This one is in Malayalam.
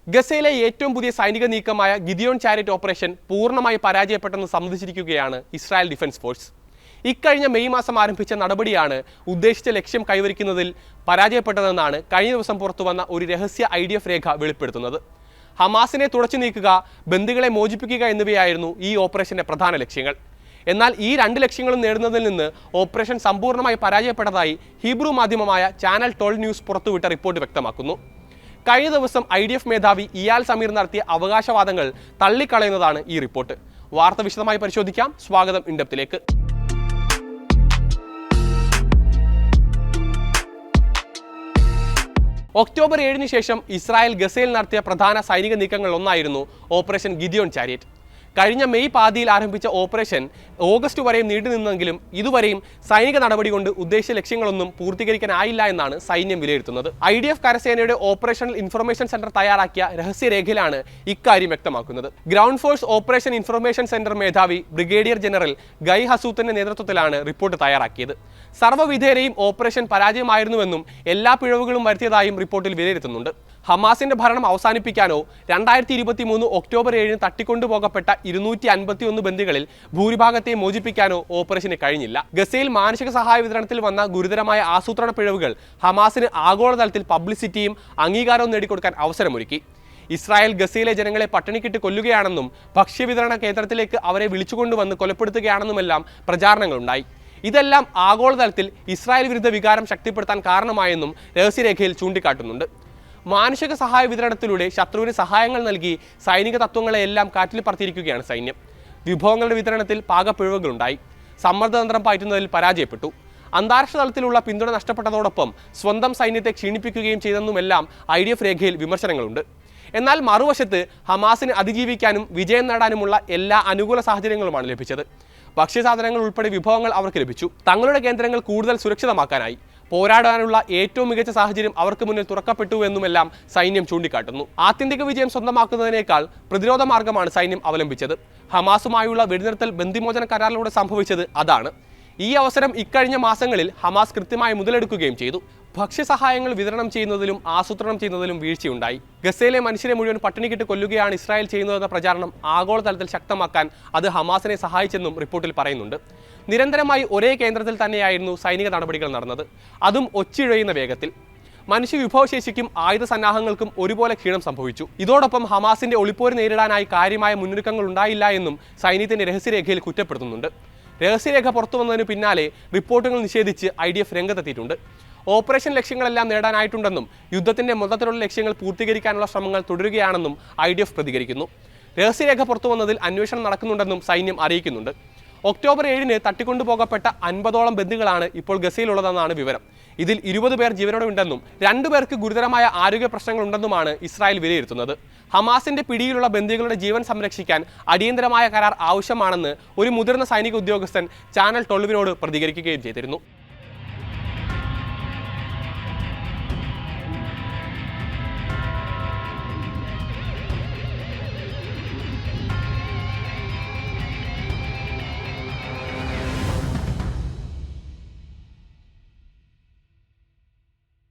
ഗസയിലെ ഏറ്റവും പുതിയ സൈനിക നീക്കമായ ഗിദിയോൺ ചാരിയറ്റ് ഓപ്പറേഷൻ പൂർണ്ണമായി പരാജയപ്പെട്ടെന്ന് സമ്മതിച്ചിരിക്കുകയാണ് ഇസ്രായേൽ ഡിഫൻസ് ഫോഴ്സ്. ഇക്കഴിഞ്ഞ മെയ് മാസം ആരംഭിച്ച നടപടിയാണ് ഉദ്ദേശിച്ച ലക്ഷ്യം കൈവരിക്കുന്നതിൽ പരാജയപ്പെട്ടതെന്നാണ് കഴിഞ്ഞ ദിവസം പുറത്തുവന്ന ഒരു രഹസ്യ IDF രേഖ വെളിപ്പെടുത്തുന്നത്. ഹമാസിനെ തുടച്ചു നീക്കുക, ബന്ദികളെ മോചിപ്പിക്കുക എന്നിവയായിരുന്നു ഈ ഓപ്പറേഷന്റെ പ്രധാന ലക്ഷ്യങ്ങൾ. എന്നാൽ ഈ രണ്ട് ലക്ഷ്യങ്ങളും നേടുന്നതിൽ നിന്ന് ഓപ്പറേഷൻ സമ്പൂർണ്ണമായി പരാജയപ്പെട്ടതായി ഹീബ്രു മാധ്യമമായ ചാനൽ 12 ന്യൂസ് പുറത്തുവിട്ട റിപ്പോർട്ട് വ്യക്തമാക്കുന്നു. കഴിഞ്ഞ ദിവസം IDF മേധാവി ഇയാൽ സമീർ നടത്തിയ അവകാശവാദങ്ങൾ തള്ളിക്കളയുന്നതാണ് ഈ റിപ്പോർട്ട്. വാർത്ത വിശദമായി പരിശോധിക്കാം. സ്വാഗതം ഇൻഡെപ്തിലേക്ക്. ഒക്ടോബർ 7-ന് ശേഷം ഇസ്രായേൽ ഗസയിൽ നടത്തിയ പ്രധാന സൈനിക നീക്കങ്ങളിൽ ഒന്നായിരുന്നു ഓപ്പറേഷൻ ഗിദിയോൺ ചാരിയറ്റ്. കഴിഞ്ഞ മെയ് പാതിയിൽ ആരംഭിച്ച ഓപ്പറേഷൻ ഓഗസ്റ്റ് വരെയും നീണ്ടുനിന്നെങ്കിലും ഇതുവരെയും സൈനിക നടപടി കൊണ്ട് ഉദ്ദേശിച്ച ലക്ഷ്യങ്ങളൊന്നും പൂർത്തീകരിക്കാനായില്ല എന്നാണ് സൈന്യം വിലയിരുത്തുന്നത്. IDF കരസേനയുടെ ഓപ്പറേഷണൽ ഇൻഫർമേഷൻ സെന്റർ തയ്യാറാക്കിയ രഹസ്യരേഖയിലാണ് ഇക്കാര്യം വ്യക്തമാക്കുന്നത്. Ground force operation information centre മേധാവി ബ്രിഗേഡിയർ ജനറൽ ഗൈ ഹസൂത്തിന്റെ നേതൃത്വത്തിലാണ് റിപ്പോർട്ട് തയ്യാറാക്കിയത്. സർവ്വവിധേനയും ഓപ്പറേഷൻ പരാജയമായിരുന്നുവെന്നും എല്ലാ പിഴവുകളും വരുത്തിയതായും റിപ്പോർട്ടിൽ വിലയിരുത്തുന്നുണ്ട്. ഹമാസിന്റെ ഭരണം അവസാനിപ്പിക്കാനോ 2023 ഒക്ടോബർ 7-ന് തട്ടിക്കൊണ്ടുപോകപ്പെട്ട 251 ബന്ദികളിൽ ഭൂരിഭാഗത്തെ മോചിപ്പിക്കാനോ ഓപ്പറേഷന് കഴിഞ്ഞില്ല. ഗസയിൽ മാനുഷിക സഹായ വിതരണത്തിൽ വന്ന ഗുരുതരമായ ആസൂത്രണ പിഴവുകൾ ഹമാസിന് ആഗോളതലത്തിൽ പബ്ലിസിറ്റിയും അംഗീകാരവും നേടിക്കൊടുക്കാൻ അവസരമൊരുക്കി. ഇസ്രായേൽ ഗസയിലെ ജനങ്ങളെ പട്ടിണിക്കിട്ട് കൊല്ലുകയാണെന്നും ഭക്ഷ്യവിതരണ കേന്ദ്രത്തിലേക്ക് അവരെ വിളിച്ചുകൊണ്ടുവന്ന് കൊലപ്പെടുത്തുകയാണെന്നുമെല്ലാം പ്രചാരണങ്ങളുണ്ടായി. ഇതെല്ലാം ആഗോളതലത്തിൽ ഇസ്രായേൽ വിരുദ്ധ വികാരം ശക്തിപ്പെടുത്താൻ കാരണമായെന്നും രഹസ്യരേഖയിൽ ചൂണ്ടിക്കാട്ടുന്നുണ്ട്. മാനുഷിക സഹായ വിതരണത്തിലൂടെ ശത്രുവിന് സഹായങ്ങൾ നൽകി സൈനിക തത്വങ്ങളെയെല്ലാം കാറ്റിൽ പറത്തിയിരിക്കുകയാണ് സൈന്യം. വിഭവങ്ങളുടെ വിതരണത്തിൽ പാകപ്പിഴവുകളുണ്ടായി. സമ്മർദ്ദതന്ത്രം പാറ്റുന്നതിൽ പരാജയപ്പെട്ടു. അന്താരാഷ്ട്ര തലത്തിലുള്ള പിന്തുണ നഷ്ടപ്പെട്ടതോടൊപ്പം സ്വന്തം സൈന്യത്തെ ക്ഷീണിപ്പിക്കുകയും ചെയ്തെന്നുമെല്ലാം IDF രേഖയിൽ വിമർശനങ്ങളുണ്ട്. എന്നാൽ മറുവശത്ത് ഹമാസിന് അതിജീവിക്കാനും വിജയം നേടാനുമുള്ള എല്ലാ അനുകൂല സാഹചര്യങ്ങളുമാണ് ലഭിച്ചത്. ഭക്ഷ്യസാധനങ്ങൾ ഉൾപ്പെടെ വിഭവങ്ങൾ അവർക്ക് ലഭിച്ചു. തങ്ങളുടെ കേന്ദ്രങ്ങൾ കൂടുതൽ സുരക്ഷിതമാക്കാനായി. പോരാടാനുള്ള ഏറ്റവും മികച്ച സാഹചര്യം അവർക്ക് മുന്നിൽ തുറക്കപ്പെട്ടു എന്നുമെല്ലാം സൈന്യം ചൂണ്ടിക്കാട്ടുന്നു. ആത്യന്തിക വിജയം സ്വന്തമാക്കുന്നതിനേക്കാൾ പ്രതിരോധ മാർഗമാണ് സൈന്യം അവലംബിച്ചത്. ഹമാസുമായുള്ള വെടിനിർത്തൽ ബന്ദിമോചന കരാറിലൂടെ സംഭവിച്ചത് അതാണ്. ഈ അവസരം ഇക്കഴിഞ്ഞ മാസങ്ങളിൽ ഹമാസ് കൃത്യമായി മുതലെടുക്കുകയും ചെയ്തു. ഭക്ഷ്യസഹായങ്ങൾ വിതരണം ചെയ്യുന്നതിലും ആസൂത്രണം ചെയ്യുന്നതിലും വീഴ്ചയുണ്ടായി. ഗസയിലെ മനുഷ്യരെ മുഴുവൻ പട്ടിണിക്കിട്ട് കൊല്ലുകയാണ് ഇസ്രായേൽ ചെയ്യുന്നതെന്ന പ്രചാരണം ആഗോളതലത്തിൽ ശക്തമാക്കാൻ അത് ഹമാസിനെ സഹായിച്ചെന്നും റിപ്പോർട്ടിൽ പറയുന്നുണ്ട്. നിരന്തരമായി ഒരേ കേന്ദ്രത്തിൽ തന്നെയായിരുന്നു സൈനിക നടപടികൾ നടന്നത്, അതും ഒച്ചിഴയുന്ന വേഗത്തിൽ. മനുഷ്യ വിഭവശേഷിക്കും ആയുധ സന്നാഹങ്ങൾക്കും ഒരുപോലെ ക്ഷീണം സംഭവിച്ചു. ഇതോടൊപ്പം ഹമാസിന്റെ ഒളിപ്പോര് നേരിടാനായി കാര്യമായ മുന്നൊരുക്കങ്ങൾ ഉണ്ടായില്ല എന്നും സൈന്യത്തിന്റെ രഹസ്യരേഖയിൽ കുറ്റപ്പെടുത്തുന്നുണ്ട്. രഹസ്യരേഖ പുറത്തുവന്നതിന് പിന്നാലെ റിപ്പോർട്ടുകൾ നിഷേധിച്ച് IDF രംഗത്തെത്തിയിട്ടുണ്ട്. ഓപ്പറേഷൻ ലക്ഷ്യങ്ങളെല്ലാം നേടാനായിട്ടുണ്ടെന്നും യുദ്ധത്തിന്റെ മൊത്തത്തിലുള്ള ലക്ഷ്യങ്ങൾ പൂർത്തീകരിക്കാനുള്ള ശ്രമങ്ങൾ തുടരുകയാണെന്നും IDF പ്രതികരിക്കുന്നു. രഹസ്യരേഖ പുറത്തുവന്നതിൽ അന്വേഷണം നടക്കുന്നുണ്ടെന്നും സൈന്യം അറിയിക്കുന്നുണ്ട്. ഒക്ടോബർ 7-ന് തട്ടിക്കൊണ്ടുപോകപ്പെട്ട 50ഓളം ബന്ദികളാണ് ഇപ്പോൾ ഗസയിലുള്ളതെന്നാണ് വിവരം. ഇതിൽ 20 പേർ ജീവനോടെ ഉണ്ടെന്നും 2 പേർക്ക് ഗുരുതരമായ ആരോഗ്യ പ്രശ്നങ്ങൾ ഉണ്ടെന്നുമാണ് ഇസ്രായേൽ വിലയിരുത്തുന്നത്. ഹമാസിന്റെ പിടിയിലുള്ള ബന്ദികളുടെ ജീവൻ സംരക്ഷിക്കാൻ അടിയന്തരമായ കരാർ ആവശ്യമാണെന്ന് ഒരു മുതിർന്ന സൈനിക ഉദ്യോഗസ്ഥൻ ചാനൽ 12 പ്രതികരിക്കുകയും ചെയ്തിരുന്നു.